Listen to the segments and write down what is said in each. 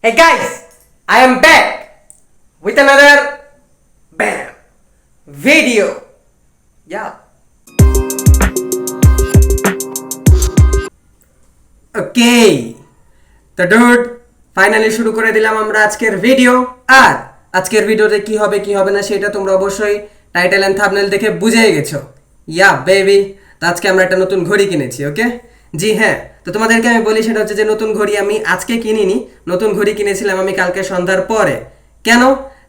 Hey guys, I am back with another bam video. Yeah. Okay. তো dude finally শুরু করে দিলাম আমরা আজকের ভিডিও। আর আজকের ভিডিওতে কি হবে না সেটা তোমরা অবশ্যই টাইটেল এন্ড থাম্বনেল দেখে বুঝেই গেছো। ইয়া বেবি, তো আজকে আমরা একটা নতুন ঘড়ি কিনেছি। ওকে, জি হ্যাঁ, তো তোমাদেরকে আমি বলি সেটা হচ্ছে যে নতুন ঘড়ি আমি আজকে কিনিনি, নতুন ঘড়ি কিনেছিলাম আমি কালকে সন্ধ্যার পরে। কেন?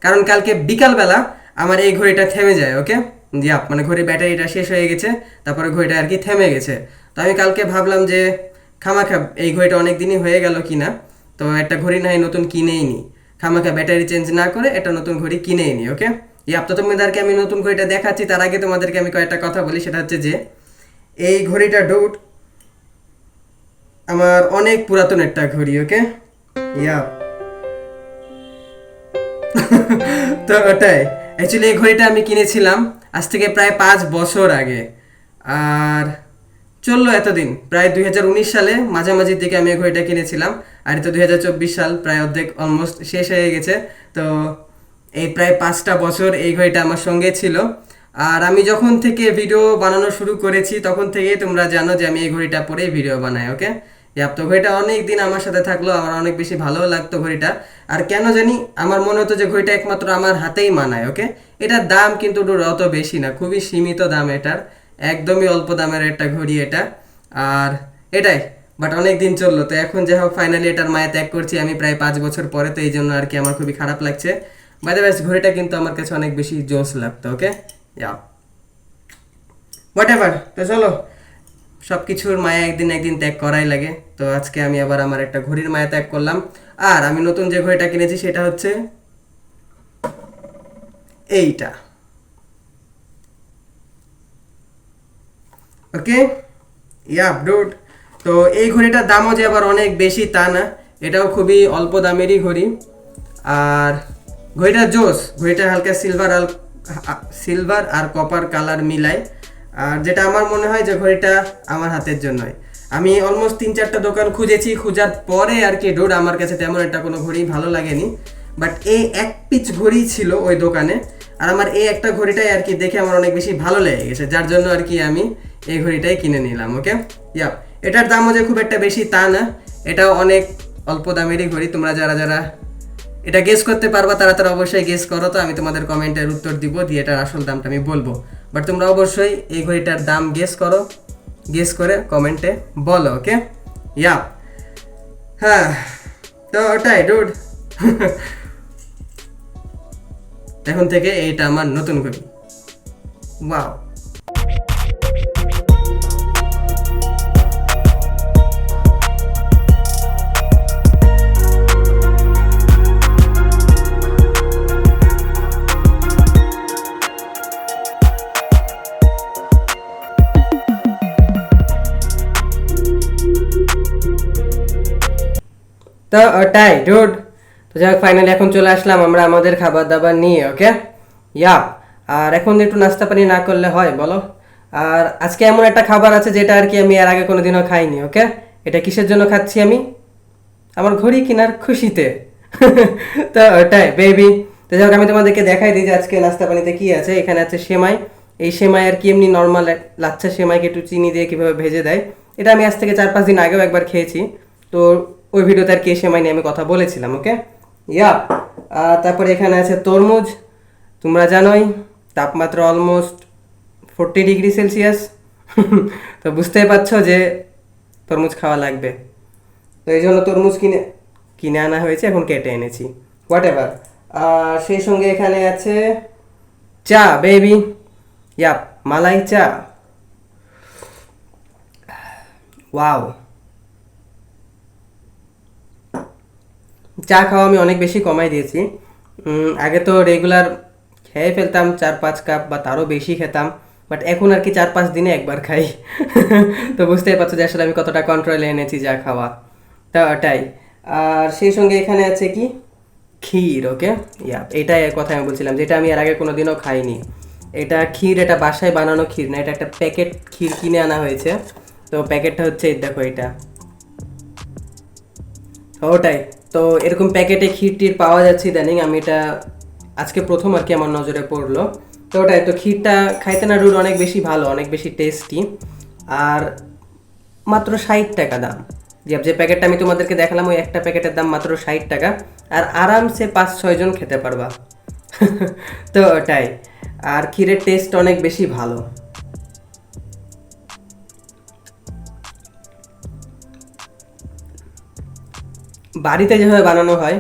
কারণ কালকে বিকালবেলা আমার এই ঘড়িটা থেমে যায়। ওকে, জি মানে ঘড়ির ব্যাটারিটা শেষ হয়ে গেছে, তারপরে ঘড়িটা আর কি থেমে গেছে। তো আমি কালকে ভাবলাম যে খামাখা এই ঘড়িটা অনেক দিনই হয়ে গেল কিনা, তো একটা ঘড়ি নাই নতুন কিনেই নি, খামাখা ব্যাটারি চেঞ্জ না করে একটা নতুন ঘড়ি কিনেই নি। ওকে, তো তোমাদেরকে আমি নতুন ঘড়িটা দেখাচ্ছি, তার আগে তোমাদেরকে আমি কয়েকটা কথা বলি। সেটা হচ্ছে যে এই ঘড়িটা ডুড আমার অনেক পুরাতন একটা ঘড়ি। ওকে, ইয়া তো ওটাই অ্যাকচুয়ালি এই ঘড়িটা আমি কিনেছিলাম আজ থেকে প্রায় 5 বছর আগে, আর চললো এতদিন প্রায় 2019 সালে মাঝামাঝির দিকে আমি এই ঘড়িটা কিনেছিলাম। আর তো 2024 সাল প্রায় অর্ধেক অলমোস্ট শেষ হয়ে গেছে। তো এই প্রায় 5টা বছর এই ঘড়িটা আমার সঙ্গে ছিল। আর আমি যখন থেকে ভিডিও বানানো শুরু করেছি তখন থেকেই তোমরা জানো যে আমি এই ঘড়িটা পরেই ভিডিও বানাই। ওকে, তো ঘড়িটা অনেক দিন আমার সাথে থাকলো, আমার অনেক বেশি ভালোও লাগতো ঘড়িটা। আর কেন জানি আমার মনে হতো যে ঘড়িটা একমাত্র আমার হাতেই মানায়। ওকে, এটার দাম কিন্তু অত বেশি না, খুবই সীমিত দাম এটার, একদমই অল্প দামের একটা ঘড়ি এটা। আর এটাই বাট অনেক দিন চললো। তো এখন যাই হোক ফাইনালি এটার মায়া ত্যাগ করছি আমি প্রায় 5 বছর পরে, তো এই জন্য আর কি আমার খুবই খারাপ লাগছে। বাই দ্য ওয়ে ঘড়িটা কিন্তু আমার কাছে অনেক বেশি জোস লাগতো। ওকে, হোয়াট এভার, তো চলো সব কিছুর মায়া একদিন একদিন ত্যাগ করাই লাগে। তো আজকে আমি আবার আমার একটা ঘড়ির মায়া ত্যাগ করলাম। আর আমি নতুন যে ঘড়িটা কিনেছি সেটা হচ্ছে এইটা। ওকে, ডুড, তো এই ঘড়িটার দামও যে আবার অনেক বেশি তা না, এটাও খুবই অল্প দামেরই ঘড়ি। আর ঘড়িটা জোস, ঘড়িটা হালকা সিলভার আর কপার কালার মিলাই। আর যেটা আমার মনে হয় যে ঘড়িটা আমার হাতের জন্যই। আমি অলমোস্ট 3-4টা দোকান খুঁজেছি, খোঁজার পরে আর কি ডুড আমার কাছে তেমন একটা কোনো ঘড়ি ভালো লাগেনি। বাট এই এক পিচ ঘড়ি ছিল ওই দোকানে, আর আমার এই একটা ঘড়িটাই আর কি দেখে আমার অনেক বেশি ভালো লেগে গেছে, যার জন্য আর কি আমি এই ঘড়িটাই কিনে নিলাম। ওকে, এটার দামও যে খুব একটা বেশি তা না, এটাও অনেক অল্প দামেরই ঘড়ি। তোমরা যারা যারা এটা গেস করতে পারবা তারা তারা অবশ্যই গেস করো, তো আমি তোমাদের কমেন্টের উত্তর দিব, দিয়ে এটার আসল দামটা আমি বলবো। বাট তোমরা অবশ্যই এই ঘড়িটার দাম গেস করো, গেস করে কমেন্টে বলো। ওকে, হ্যাঁ, তো ওটাই ডুড এখন থেকে এইটা আমার নতুন ঘড়ি। ওয়াও, তো ওটাই ডুড, তো যাই হোক ফাইনালি এখন চলে আসলাম আমরা আমাদের খাবার দাবার নিয়ে। ওকে, আর এখন একটু নাস্তা পানি না করলে হয় বলো? আর আজকে এমন একটা খাবার আছে যেটা আর কি আমি এর আগে কোনোদিনও খাইনি। ওকে, এটা কিসের জন্য খাচ্ছি আমি? আমার ঘড়ি কেনার খুশিতে তো ওটাই বেবি। তো যাই হোক আমি তোমাদেরকে দেখাই দিই যে আজকে নাস্তা পানিতে কি আছে। এখানে আছে সেমাই। এই সেমাই আর কি এমনি নর্মাল লাচ্ছা সেমাইকে একটু চিনি দিয়ে কীভাবে ভেজে দেয়, এটা আমি আজ থেকে 4-5 দিন আগেও একবার খেয়েছি। তো ওই ভিডিওতে আর কি সেমাই নিয়ে আমি কথা বলেছিলাম। ওকে, তারপরে এখানে আছে তরমুজ। তোমরা জানোই তাপমাত্রা অলমোস্ট 40°C তো বুঝতেই পারছো যে তরমুজ খাওয়া লাগবে, তো এই জন্য তরমুজ কিনে কিনে আনা হয়েছে, এখন কেটে এনেছি। What ever. আর সেই সঙ্গে এখানে আছে চা বেবি, মালাই চা। ওয়াও, চা খাওয়া আমি অনেক বেশি কমাই দিয়েছি। আগে তো রেগুলার খেয়ে ফেলতাম 4-5 কাপ বা তারও বেশি খেতাম, বাট এখন আর কি 4-5 দিনে একবার খাই তো বুঝতেই পারছো যে আসলে আমি কতটা কন্ট্রোলে এনেছি যা খাওয়া, তা ওটাই। আর সেই সঙ্গে এখানে আছে কি ক্ষীর। ওকে, এটাই কথা আমি বলছিলাম, যেটা আমি এর আগে কোনোদিনও খাইনি। এটা ক্ষীর, এটা বাসায় বানানো ক্ষীর না, এটা একটা প্যাকেট ক্ষীর কিনে আনা হয়েছে। তো প্যাকেটটা হচ্ছে দেখো এটা, ওটাই। তো এরকম প্যাকেটে ক্ষীর টির পাওয়া যাচ্ছে ইদানিং, আমি এটা আজকে প্রথম আর কি আমার নজরে পড়লো। তো ওটাই তো, ক্ষীরটা খাইতে না রুট অনেক বেশি ভালো, অনেক বেশি টেস্টি, আর মাত্র 60 টাকা দাম। যে প্যাকেটটা আমি তোমাদেরকে দেখালাম ওই একটা প্যাকেটের দাম মাত্র 60 টাকা, আর আরামসে 5-6 জন খেতে পারবা। তো ওটাই, আর ক্ষীরের টেস্ট অনেক বেশি ভালো। বাড়িতে যেভাবে বানানো হয়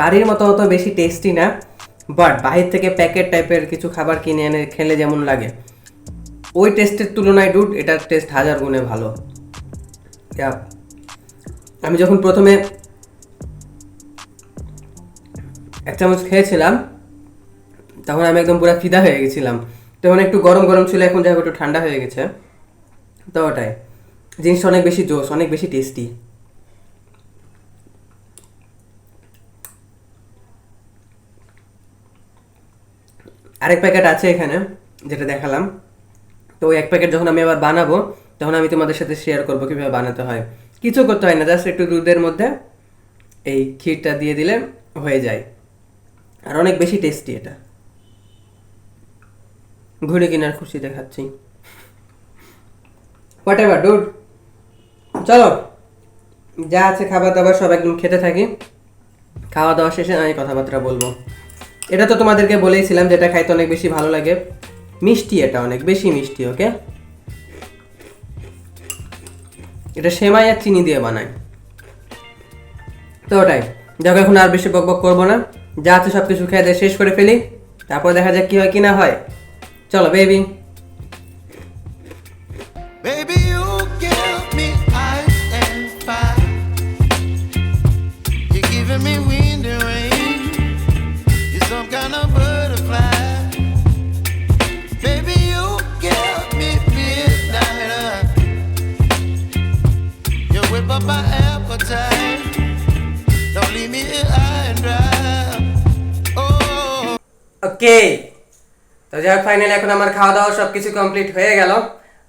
বাড়ির মতো অত বেশি টেস্টি না, বাট বাহির থেকে প্যাকেট টাইপের কিছু খাবার কিনে এনে খেলে যেমন লাগে ওই টেস্টের তুলনায় ডুড এটার টেস্ট 1000 গুণে ভালো। আমি যখন প্রথমে 1 চামচ খেয়েছিলাম তখন আমি একদম পুরো ফিদা হয়ে গেছিলাম। তখন একটু গরম গরম ছিল, এখন যাই একটু ঠান্ডা হয়ে গেছে। তো ওটাই, জিনিসটা অনেক বেশি জোস, অনেক বেশি টেস্টি। আরেক প্যাকেট আছে এখানে যেটা দেখালাম, তো ওই এক প্যাকেট যখন আমি আবার বানাবো তখন আমি তোমাদের সাথে শেয়ার করবো কীভাবে বানাতে হয়। কিছু করতে হয় না, জাস্ট একটু দুধের মধ্যে এই ক্ষীরটা দিয়ে দিলে হয়ে যায়, আর অনেক বেশি টেস্টি এটা। ঘুরে কিনার খুশিতে খাচ্ছি। হোয়াট এভার ডুড, চলো যা আছে খাবার দাবার সব একদম খেতে থাকি। খাওয়া দাওয়া শেষে আমি কথাবার্তা বলবো। এটা তো তোমাদেরকে বলেইছিলাম যেটা খাইতে অনেক বেশি ভালো লাগে, মিষ্টি, এটা অনেক বেশি মিষ্টি। ওকে, এটা সেমাই আর চিনি দিয়ে বানায়। তো ওটাই, দেখো এখন আর বেশি বকবক করবো না, যা আছে সব কিছু খেয়ে দিয়ে শেষ করে ফেলি, তারপর দেখা যাক কি হয় কি না হয়। চলো baby. Baby, you give me ice and fire. You're giving me wind and rain. You're some kind of butterfly. Baby, you give me midnight. You whip up my appetite. Don't leave me here high and dry. Oh. ওকে, তো যাই হোক finally এখন আমার খাওয়া দাওয়া সব কিছু complete হয়ে গেল,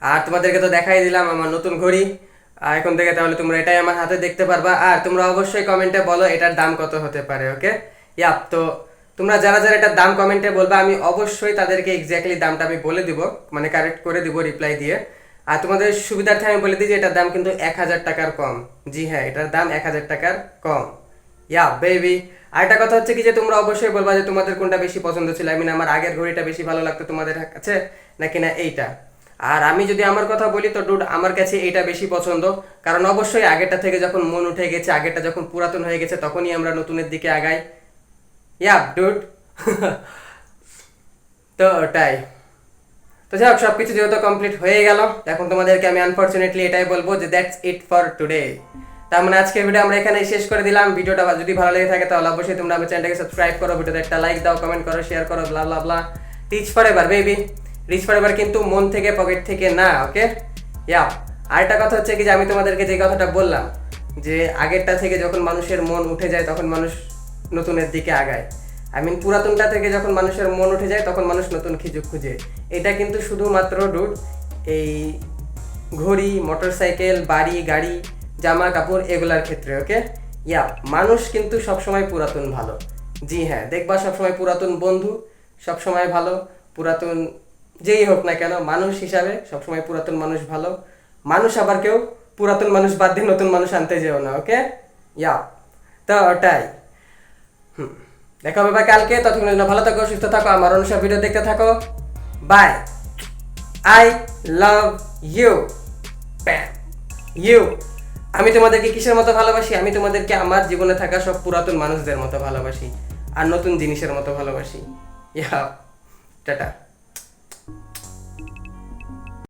আর তোমাদেরকে তো দেখাই দিলাম আমার নতুন ঘড়ি। আর এখন থেকে তাহলে তোমরা এটাই আমার হাতে দেখতে পারবা, আর তোমরা অবশ্যই কমেন্টে বলো এটার দাম কত হতে পারে। ওকে, ইয়াপ, তো তোমরা যারা যারা এটার দাম কমেন্টে বলবা আমি অবশ্যই তাদেরকে এক্স্যাক্টলি দামটা আমি বলে দিব, মানে কারেক্ট করে দিব রিপ্লাই দিয়ে। আর তোমাদের সুবিধার্থে আমি বলে দিই যে এটার দাম কিন্তু 1000 টাকার কম। জি হ্যাঁ, এটার দাম 1000 টাকার কম। ইয়া বেবি, আরেকটা কথা হচ্ছে কি যে তোমরা অবশ্যই বলবা যে তোমাদের কোনটা বেশি পছন্দ ছিল, আই মিন আমার আগের ঘড়িটা বেশি ভালো লাগতো তোমাদের কাছে নাকি না এইটা। আর আমি যদি আমার কথা বলি তো ডুড আমার কাছে এইটা বেশি পছন্দ, কারণ অবশ্যই আগেরটা থেকে যখন মন উঠে গেছে, আগেরটা যখন পুরাতন হয়ে গেছে তখনই আমরা নতুনের দিকে আগাই। ইয়া ডুড। তো ওটাই, তো যাই হোক সব কিছু যেহেতু কমপ্লিট হয়ে গেল, এখন তোমাদেরকে আমি আনফর্চুনেটলি এটাই বলবো যে দ্যাটস ইট ফর টুডে। তার মানে আজকের ভিডিও আমরা এখানে শেষ করে দিলাম। ভিডিওটা যদি ভালো লেগে থাকে তাহলে অবশ্যই তোমরা আমার চ্যানেলটাকে সাবস্ক্রাইব করো, ভিডিওতে একটা লাইক দাও, কমেন্ট করো, শেয়ার করো, blah blah blah. Rich forever baby, rich forever কিন্তু মন থেকে পকেট থেকে না। ওকে, ইয়া, আরেকটা কথা হচ্ছে কি যে আমি তোমাদেরকে যে কথাটা বললাম যে আগেরটা থেকে যখন মানুষের মন উঠে যায় তখন মানুষ নতুনের দিকে আগায়, আই মিন পুরাতনটা থেকে যখন মানুষের মন উঠে যায় তখন মানুষ নতুন খিজুক খুঁজে। এটা কিন্তু শুধুমাত্র ডুড এই ঘড়ি, মোটরসাইকেল, বাড়ি, গাড়ি, জামা কাপড় এগুলার ক্ষেত্রে। ওকে, ইয়া, মানুষ কিন্তু সবসময় পুরাতন ভালো। জি হ্যাঁ, দেখবা সবসময় পুরাতন বন্ধু সবসময় ভালো, পুরাতন যেই হোক না কেন মানুষ হিসাবে সবসময় পুরাতন মানুষ ভালো। মানুষ আবার কেউ পুরাতন মানুষ বাদ দিয়ে নতুন মানুষ আনতে যেও না। ওকে, ইয়া, তো ওটাই। দেখা হবে কালকে, ততক্ষণ ভালো থাকো, সুস্থ থাকো, আমার অনুসার ভিডিও দেখতে থাকো। Bye, I love you, you. আমি তোমাদেরকে কিসের মতো ভালোবাসি? আমি তোমাদেরকে আমার জীবনে থাকা সব পুরাতন মানুষদের মতো ভালোবাসি, আর নতুন জিনিসের মতো ভালোবাসি। ইয়া, টাটা।